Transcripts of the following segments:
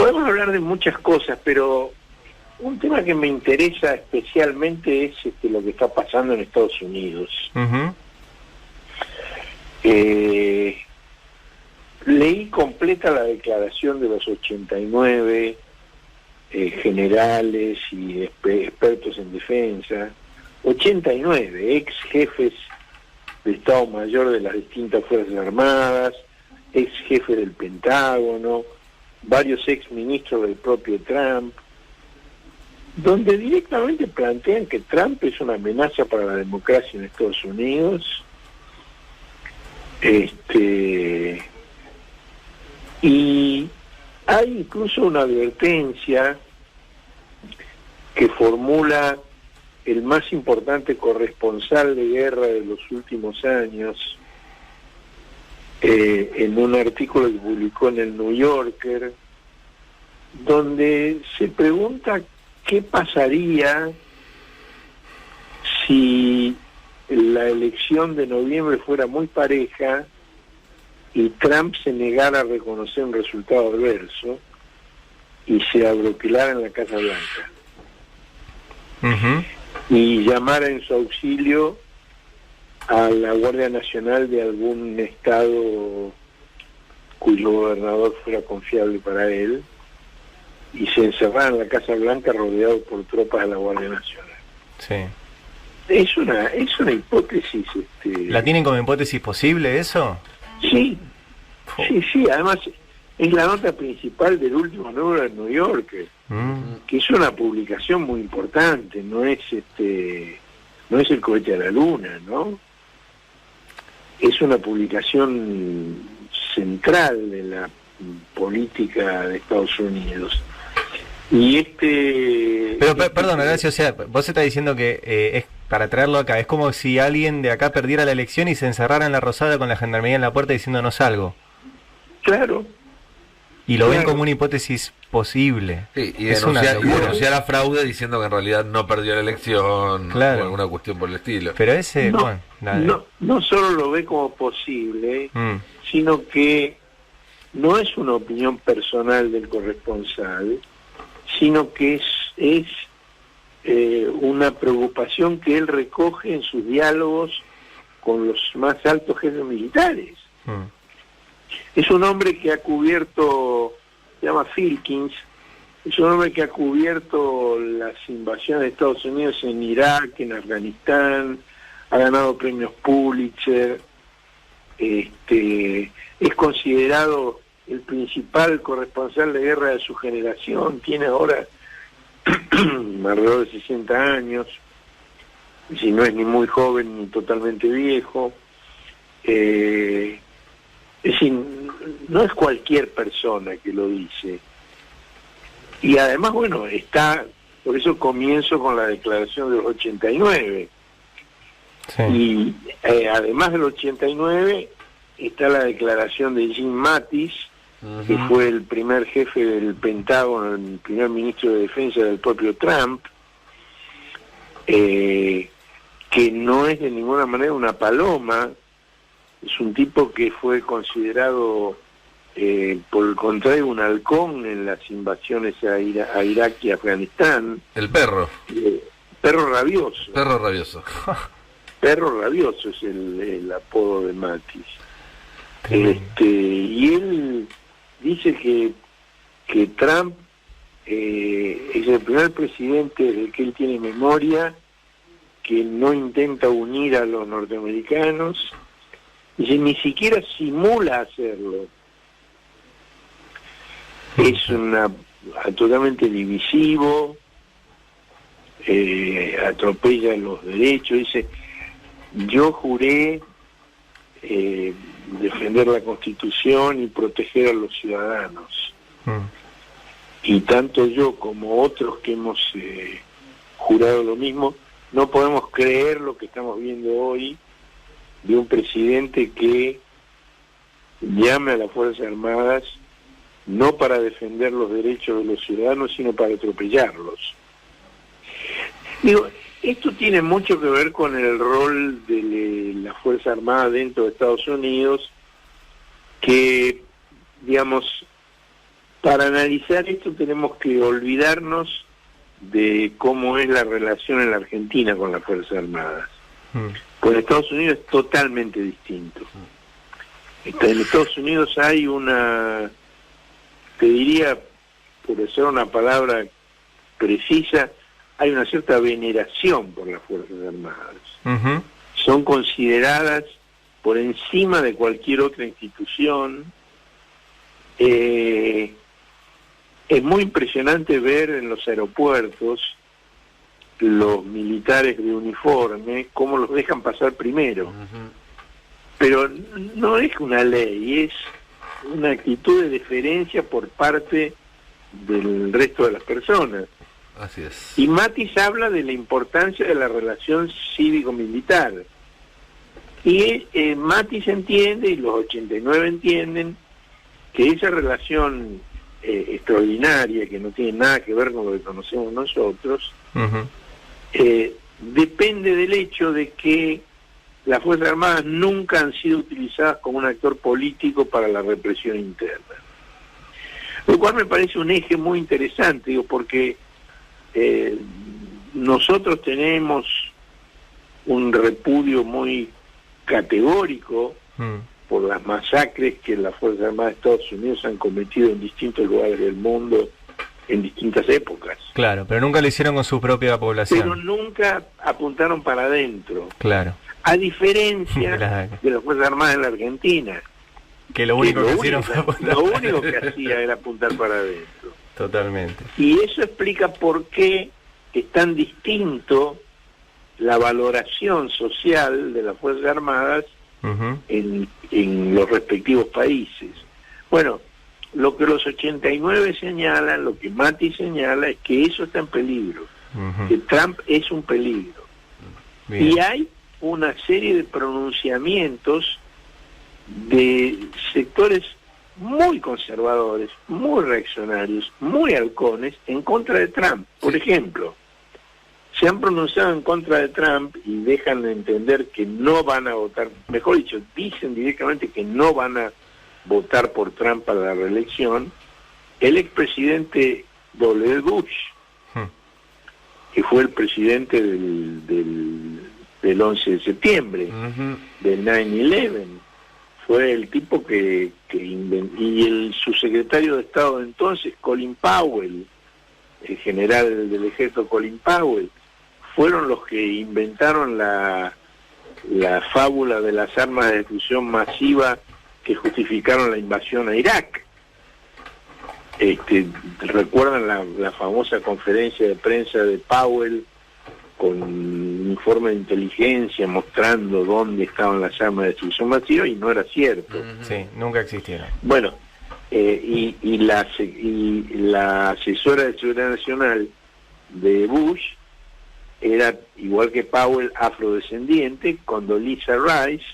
Podemos hablar de muchas cosas, pero un tema que me interesa especialmente es lo que está pasando en Estados Unidos. Uh-huh. Leí completa la declaración de los 89 generales y expertos en defensa, 89 ex jefes de Estado Mayor de las distintas Fuerzas Armadas, ex jefe del Pentágono, varios ex ministros del propio Trump, donde directamente plantean que Trump es una amenaza para la democracia en Estados Unidos, y hay incluso una advertencia que formula el más importante corresponsal de guerra de los últimos años, en un artículo que publicó en el New Yorker, donde se pregunta qué pasaría si la elección de noviembre fuera muy pareja y Trump se negara a reconocer un resultado adverso y se abroquilara en la Casa Blanca. Uh-huh. Y llamara en su auxilio a la Guardia Nacional de algún estado cuyo gobernador fuera confiable para él, y se encerrara en la Casa Blanca rodeado por tropas de la Guardia Nacional. Sí. Es una hipótesis. ¿La tienen como hipótesis posible eso? Sí, sí, además es la nota principal del último número de New Yorker, que es una publicación muy importante, no es el cohete a la luna, ¿no? Es una publicación central de la política de Estados Unidos. Y Pero perdón, Horacio, o sea, vos estás diciendo que es para traerlo acá, es como si alguien de acá perdiera la elección y se encerrara en la Rosada con la gendarmería en la puerta diciendo no salgo. Claro. Y lo ven como una hipótesis posible. Sí, y es denunciar a fraude diciendo que en realidad no perdió la elección, claro, o alguna cuestión por el estilo. Pero ese, no solo lo ve como posible, sino que no es una opinión personal del corresponsal, sino que es una preocupación que él recoge en sus diálogos con los más altos jefes militares. Es un hombre que ha cubierto, se llama Filkins, es un hombre que ha cubierto las invasiones de Estados Unidos en Irak, en Afganistán, ha ganado premios Pulitzer, es considerado el principal corresponsal de guerra de su generación, tiene ahora alrededor de 60 años, si no es ni muy joven ni totalmente viejo. Es decir, no es cualquier persona que lo dice. Y además, bueno, por eso comienzo con la declaración del 89. Sí. Y además del 89 está la declaración de Jim Mattis, que fue el primer jefe del Pentágono, el primer ministro de Defensa del propio Trump, que no es de ninguna manera una paloma, es un tipo que fue considerado, por el contrario, un halcón en las invasiones a Irak y Afganistán. El perro. Perro rabioso. Perro rabioso. Perro rabioso es el apodo de Mattis. Y él dice que Trump es el primer presidente del que él tiene memoria que no intenta unir a los norteamericanos, y ni siquiera simula hacerlo. Es totalmente divisivo, atropella los derechos, dice, yo juré defender la Constitución y proteger a los ciudadanos. Y tanto yo como otros que hemos jurado lo mismo, no podemos creer lo que estamos viendo hoy de un presidente que llame a las Fuerzas Armadas no para defender los derechos de los ciudadanos, sino para atropellarlos. Digo, esto tiene mucho que ver con el rol de la Fuerza Armada dentro de Estados Unidos, que, digamos, Para analizar esto tenemos que olvidarnos de cómo es la relación en la Argentina con las Fuerzas Armadas. Pues en Estados Unidos es totalmente distinto. En Estados Unidos hay una, te diría, por decir una palabra precisa, hay una cierta veneración por las Fuerzas Armadas. Son consideradas por encima de cualquier otra institución. Es muy impresionante ver en los aeropuertos los militares de uniforme, cómo los dejan pasar primero. Pero no es una ley, es una actitud de deferencia por parte del resto de las personas. Así es. Y Matis habla de la importancia de la relación cívico-militar. Y Matis entiende, y los 89 entienden, que esa relación extraordinaria, que no tiene nada que ver con lo que conocemos nosotros, depende del hecho de que las Fuerzas Armadas nunca han sido utilizadas como un actor político para la represión interna. Lo cual me parece un eje muy interesante, digo, porque nosotros tenemos un repudio muy categórico por las masacres que las Fuerzas Armadas de Estados Unidos han cometido en distintos lugares del mundo en distintas épocas. Claro, pero nunca lo hicieron con su propia población. Pero nunca apuntaron para adentro. Claro. A diferencia de las Fuerzas Armadas en la Argentina. Que lo único que hicieron fue apuntar. Lo único que hacía era apuntar para adentro. Totalmente. Y eso explica por qué es tan distinto la valoración social de las Fuerzas Armadas en los respectivos países. Bueno, lo que los 89 señalan, lo que Mati señala, es que eso está en peligro, que Trump es un peligro. Bien. Y hay una serie de pronunciamientos de sectores muy conservadores, muy reaccionarios, muy halcones, en contra de Trump. Por ejemplo, se han pronunciado en contra de Trump y dejan de entender que no van a votar, mejor dicho, dicen directamente que no van a votar por Trump para la reelección, el expresidente W. Bush, que fue el presidente del 11 de septiembre, del 9/11, fue el tipo que inventó, y su secretario de Estado de entonces, Colin Powell, el general del ejército Colin Powell, fueron los que inventaron la fábula de las armas de destrucción masiva que justificaron la invasión a Irak. ¿Recuerdan la famosa conferencia de prensa de Powell con un informe de inteligencia mostrando dónde estaban las armas de destrucción masiva? Y no era cierto. Sí, nunca existieron. Bueno, y la asesora de seguridad nacional de Bush era, igual que Powell, afrodescendiente, Condoleezza Rice.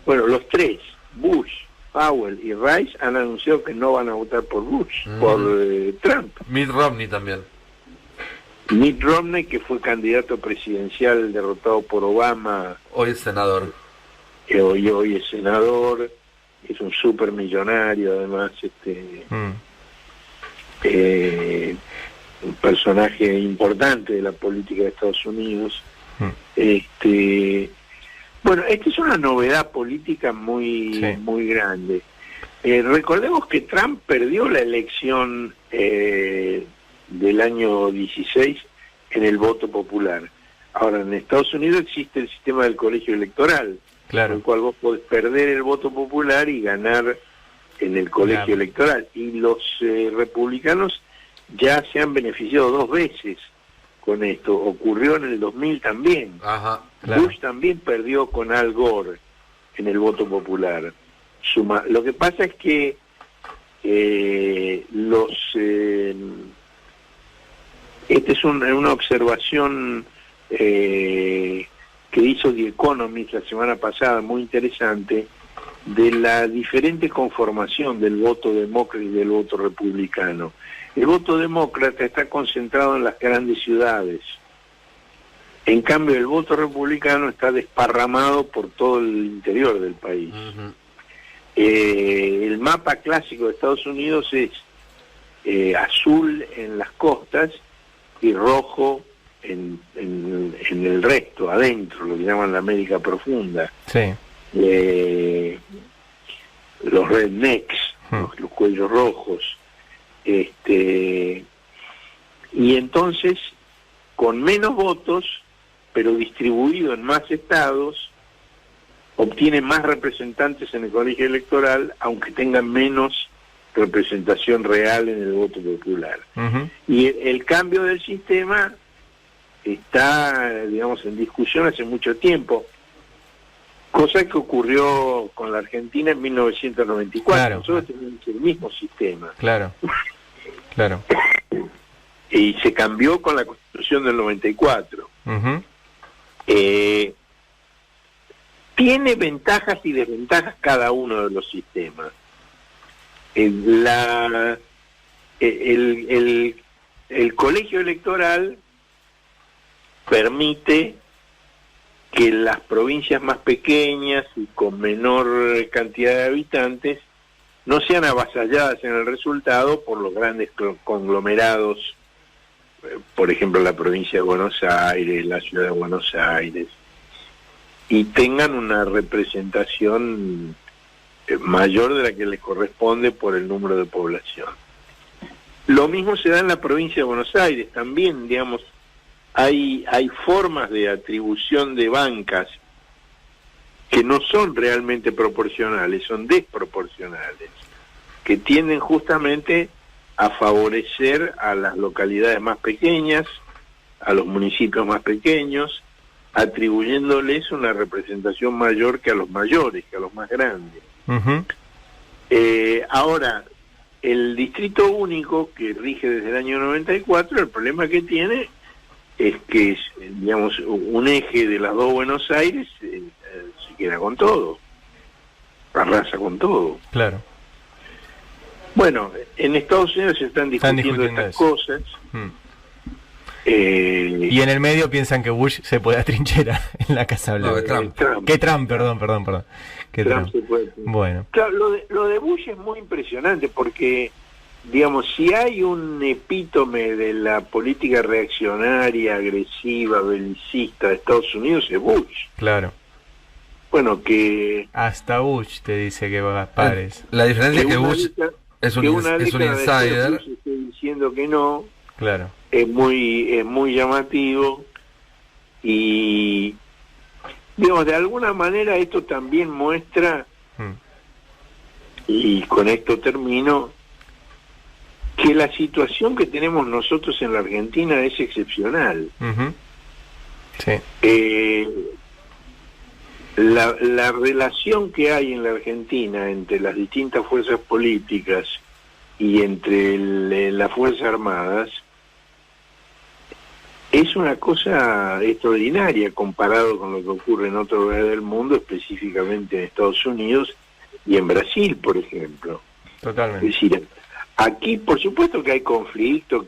Bueno, los tres, Bush, Powell y Rice, han anunciado que no van a votar por Bush, por Trump. Mitt Romney también. Mitt Romney, que fue candidato presidencial derrotado por Obama. Hoy es senador. Hoy es senador, es un supermillonario además, un personaje importante de la política de Estados Unidos. Bueno, esta es una novedad política muy grande. Recordemos que Trump perdió la elección del año 16 en el voto popular. Ahora, en Estados Unidos existe el sistema del colegio electoral, claro, en el cual vos podés perder el voto popular y ganar en el colegio electoral. Y los republicanos ya se han beneficiado 2 veces con esto. Ocurrió en el 2000 también. Bush también perdió con Al Gore en el voto popular. Lo que pasa es que esta es una observación que hizo The Economist la semana pasada, muy interesante, de la diferente conformación del voto demócrata y del voto republicano. El voto demócrata está concentrado en las grandes ciudades. En cambio, el voto republicano está desparramado por todo el interior del país. El mapa clásico de Estados Unidos es azul en las costas y rojo en el resto, adentro, lo que llaman la América profunda. Sí. Los rednecks, los cuellos rojos. Y entonces, con menos votos, pero distribuido en más estados, obtiene más representantes en el colegio electoral, aunque tengan menos representación real en el voto popular. Y el cambio del sistema está, digamos, en discusión hace mucho tiempo, cosa que ocurrió con la Argentina en 1994. Claro. Nosotros teníamos el mismo sistema. Claro. Y se cambió con la Constitución del 94. Tiene ventajas y desventajas cada uno de los sistemas. El colegio electoral permite que las provincias más pequeñas y con menor cantidad de habitantes no sean avasalladas en el resultado por los grandes conglomerados, por ejemplo la provincia de Buenos Aires, la ciudad de Buenos Aires, y tengan una representación mayor de la que les corresponde por el número de población. Lo mismo se da en la provincia de Buenos Aires, también, digamos, hay formas de atribución de bancas que no son realmente proporcionales, son desproporcionales, que tienden justamente a favorecer a las localidades más pequeñas, a los municipios más pequeños, atribuyéndoles una representación mayor que a los mayores, que a los más grandes. Ahora, el distrito único que rige desde el año 94, el problema que tiene es que, digamos, un eje de las dos Buenos Aires se queda con todo, arrasa con todo. Claro. Bueno, en Estados Unidos se están discutiendo estas cosas. Y en el medio piensan que Bush se puede atrincherar en la Casa Blanca. No, Trump. Que Trump, perdón. Que Trump se puede. Bueno. Claro, lo de Bush es muy impresionante porque, digamos, si hay un epítome de la política reaccionaria, agresiva, belicista de Estados Unidos, es Bush. Claro. Bueno, que... Hasta Bush te dice que pares. La diferencia es que Bush es un insider. Bush esté diciendo que no. Claro. Es muy llamativo y, digamos, de alguna manera esto también muestra, y con esto termino, que la situación que tenemos nosotros en la Argentina es excepcional. Sí. La relación que hay en la Argentina entre las distintas fuerzas políticas y entre las Fuerzas Armadas es una cosa extraordinaria comparado con lo que ocurre en otros lugares del mundo, específicamente en Estados Unidos y en Brasil, por ejemplo. Totalmente. Es decir, aquí por supuesto que hay conflicto,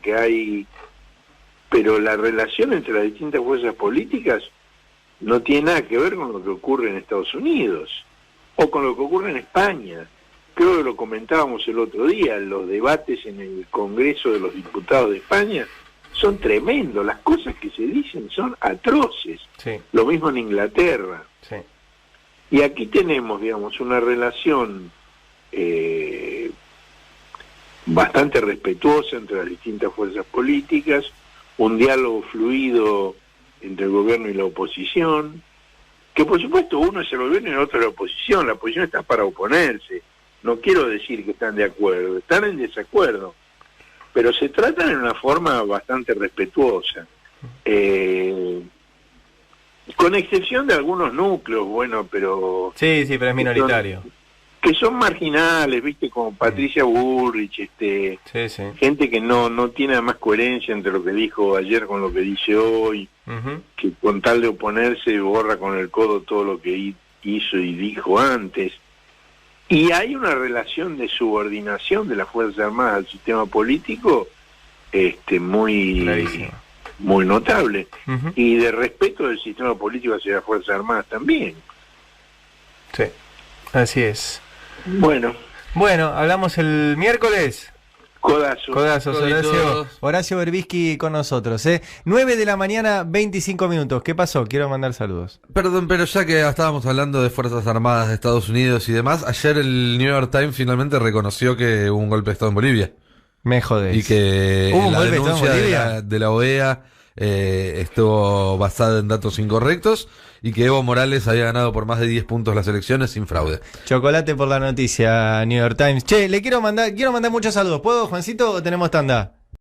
pero la relación entre las distintas fuerzas políticas no tiene nada que ver con lo que ocurre en Estados Unidos o con lo que ocurre en España. Creo que lo comentábamos el otro día, los debates en el Congreso de los Diputados de España son tremendos, las cosas que se dicen son atroces. Sí. Lo mismo en Inglaterra. Sí. Y aquí tenemos, digamos, una relación bastante respetuosa entre las distintas fuerzas políticas, un diálogo fluido entre el gobierno y la oposición, que por supuesto uno es el gobierno y el otro es la oposición está para oponerse, no quiero decir que están de acuerdo, están en desacuerdo, pero se tratan en una forma bastante respetuosa, con excepción de algunos núcleos, bueno, pero... Sí, pero es minoritario. Que son marginales, viste, como Patricia Bullrich, sí. Gente que no tiene más coherencia entre lo que dijo ayer con lo que dice hoy, que con tal de oponerse borra con el codo todo lo que hizo y dijo antes. Y hay una relación de subordinación de las Fuerzas Armadas al sistema político muy notable, y de respeto del sistema político hacia las Fuerzas Armadas también. Sí, así es. Bueno, hablamos el miércoles. Codazos, Horacio. Horacio Berbisky con nosotros. 9 de la mañana, 25 minutos. ¿Qué pasó? Quiero mandar saludos. Perdón, pero ya que estábamos hablando de Fuerzas Armadas de Estados Unidos y demás, ayer el New York Times finalmente reconoció que hubo un golpe de Estado en Bolivia. Me jodés. Y que la denuncia de la OEA estuvo basada en datos incorrectos y que Evo Morales había ganado por más de 10 puntos las elecciones sin fraude. Chocolate por la noticia, New York Times. Che, quiero mandar muchos saludos. ¿Puedo, Juancito, o tenemos tanda?